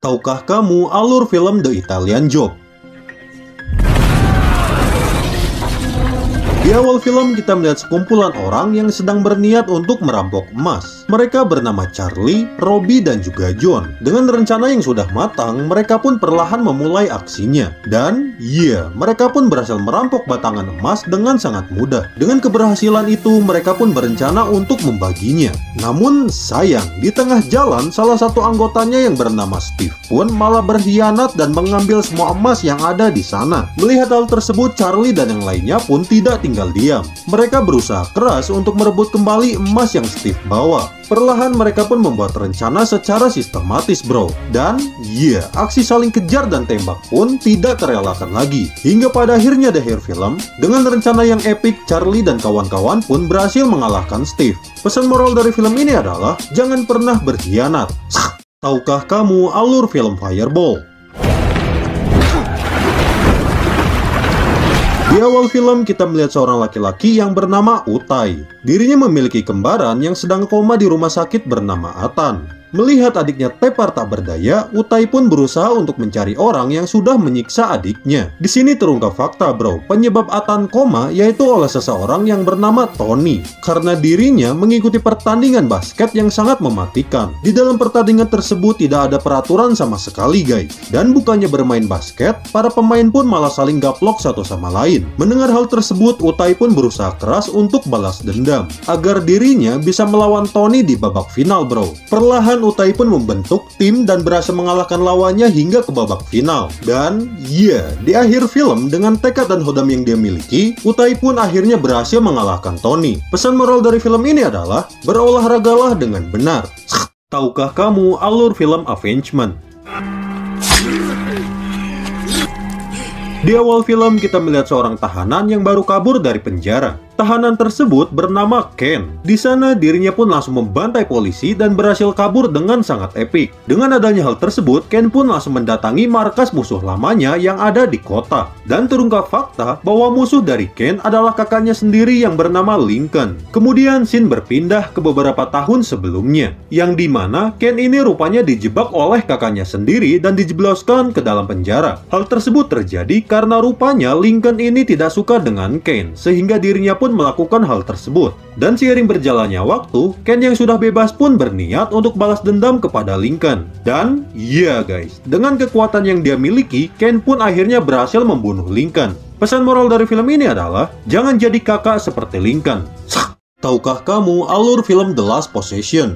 Tahukah kamu alur film The Italian Job? Di awal film kita melihat sekumpulan orang yang sedang berniat untuk merampok emas. Mereka bernama Charlie, Robbie, dan juga John. Dengan rencana yang sudah matang, mereka pun perlahan memulai aksinya. Dan mereka pun berhasil merampok batangan emas dengan sangat mudah. Dengan keberhasilan itu, mereka pun berencana untuk membaginya. Namun sayang, di tengah jalan salah satu anggotanya yang bernama Steve pun malah berkhianat dan mengambil semua emas yang ada di sana. Melihat hal tersebut, Charlie dan yang lainnya pun tidak tinggal diam. Mereka berusaha keras untuk merebut kembali emas yang Steve bawa. Perlahan mereka pun membuat rencana secara sistematis, bro. Dan aksi saling kejar dan tembak pun tidak terelakkan lagi. Hingga pada akhirnya di akhir film, dengan rencana yang epik, Charlie dan kawan-kawan pun berhasil mengalahkan Steve. Pesan moral dari film ini adalah jangan pernah berkhianat. Tahukah kamu alur film Fireball? Di awal film kita melihat seorang laki-laki yang bernama Utai. Dirinya memiliki kembaran yang sedang koma di rumah sakit bernama Atan. Melihat adiknya tepar tak berdaya, Utai pun berusaha untuk mencari orang yang sudah menyiksa adiknya. Di sini terungkap fakta, bro. Penyebab Atan koma yaitu oleh seseorang yang bernama Tony. Karena dirinya mengikuti pertandingan basket yang sangat mematikan. Di dalam pertandingan tersebut tidak ada peraturan sama sekali, guys. Dan bukannya bermain basket, para pemain pun malah saling gaplok satu sama lain. Mendengar hal tersebut, Utai pun berusaha keras untuk balas dendam agar dirinya bisa melawan Tony di babak final, bro. Perlahan Utai pun membentuk tim dan berhasil mengalahkan lawannya hingga ke babak final. Dan di akhir film dengan tekad dan hodam yang dia miliki, Utai pun akhirnya berhasil mengalahkan Tony. Pesan moral dari film ini adalah berolahragalah dengan benar. Tahukah kamu alur film Avengement? Di awal film kita melihat seorang tahanan yang baru kabur dari penjara. Tahanan tersebut bernama Ken. Di sana dirinya pun langsung membantai polisi dan berhasil kabur dengan sangat epik. Dengan adanya hal tersebut, Ken pun langsung mendatangi markas musuh lamanya yang ada di kota. Dan terungkap fakta bahwa musuh dari Ken adalah kakaknya sendiri yang bernama Lincoln. Kemudian scene berpindah ke beberapa tahun sebelumnya, yang dimana Ken ini rupanya dijebak oleh kakaknya sendiri dan dijebloskan ke dalam penjara. Hal tersebut terjadi karena rupanya Lincoln ini tidak suka dengan Ken, sehingga dirinya pun melakukan hal tersebut. Dan seiring berjalannya waktu, Ken yang sudah bebas pun berniat untuk balas dendam kepada Lincoln. Dan guys, dengan kekuatan yang dia miliki, Ken pun akhirnya berhasil membunuh Lincoln. Pesan moral dari film ini adalah jangan jadi kakak seperti Lincoln. Tahukah kamu alur film The Last Possession?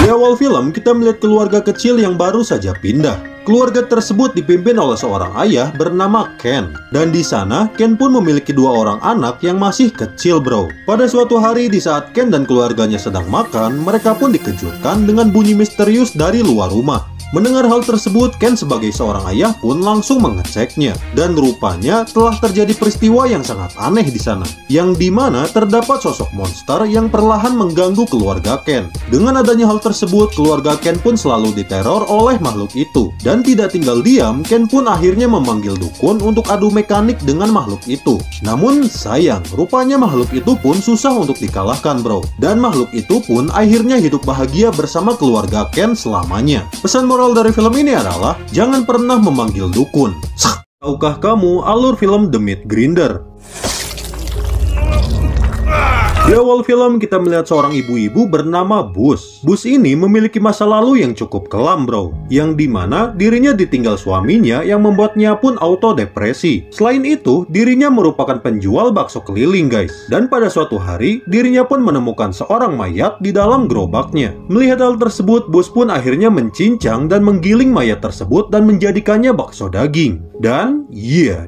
Di awal film kita melihat keluarga kecil yang baru saja pindah. Keluarga tersebut dipimpin oleh seorang ayah bernama Ken. Dan di sana, Ken pun memiliki dua orang anak yang masih kecil, bro. Pada suatu hari di saat Ken dan keluarganya sedang makan, mereka pun dikejutkan dengan bunyi misterius dari luar rumah. Mendengar hal tersebut, Ken sebagai seorang ayah pun langsung mengeceknya. Dan rupanya telah terjadi peristiwa yang sangat aneh di sana, yang dimana terdapat sosok monster yang perlahan mengganggu keluarga Ken. Dengan adanya hal tersebut, keluarga Ken pun selalu diteror oleh makhluk itu. Dan tidak tinggal diam, Ken pun akhirnya memanggil dukun untuk adu mekanik dengan makhluk itu. Namun sayang, rupanya makhluk itu pun susah untuk dikalahkan, bro. Dan makhluk itu pun akhirnya hidup bahagia bersama keluarga Ken selamanya. Pesan moral dari film ini adalah jangan pernah memanggil dukun. Tahukah kamu alur film The Meat Grinder? Di awal film kita melihat seorang ibu-ibu bernama Bus. Bus ini memiliki masa lalu yang cukup kelam, bro. Yang dimana dirinya ditinggal suaminya yang membuatnya pun auto depresi. Selain itu, dirinya merupakan penjual bakso keliling, guys. Dan pada suatu hari, dirinya pun menemukan seorang mayat di dalam gerobaknya. Melihat hal tersebut, Bus pun akhirnya mencincang dan menggiling mayat tersebut dan menjadikannya bakso daging. Dan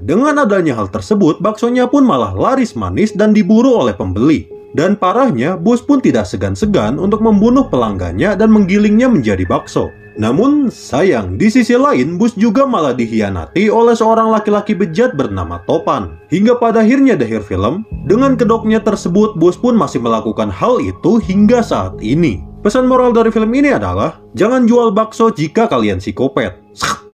dengan adanya hal tersebut, baksonya pun malah laris manis dan diburu oleh pembeli. Dan parahnya, Bus pun tidak segan-segan untuk membunuh pelanggannya dan menggilingnya menjadi bakso. Namun sayang, di sisi lain Bus juga malah dikhianati oleh seorang laki-laki bejat bernama Topan. Hingga pada akhirnya di akhir film, dengan kedoknya tersebut, Bus pun masih melakukan hal itu hingga saat ini. Pesan moral dari film ini adalah jangan jual bakso jika kalian psikopat.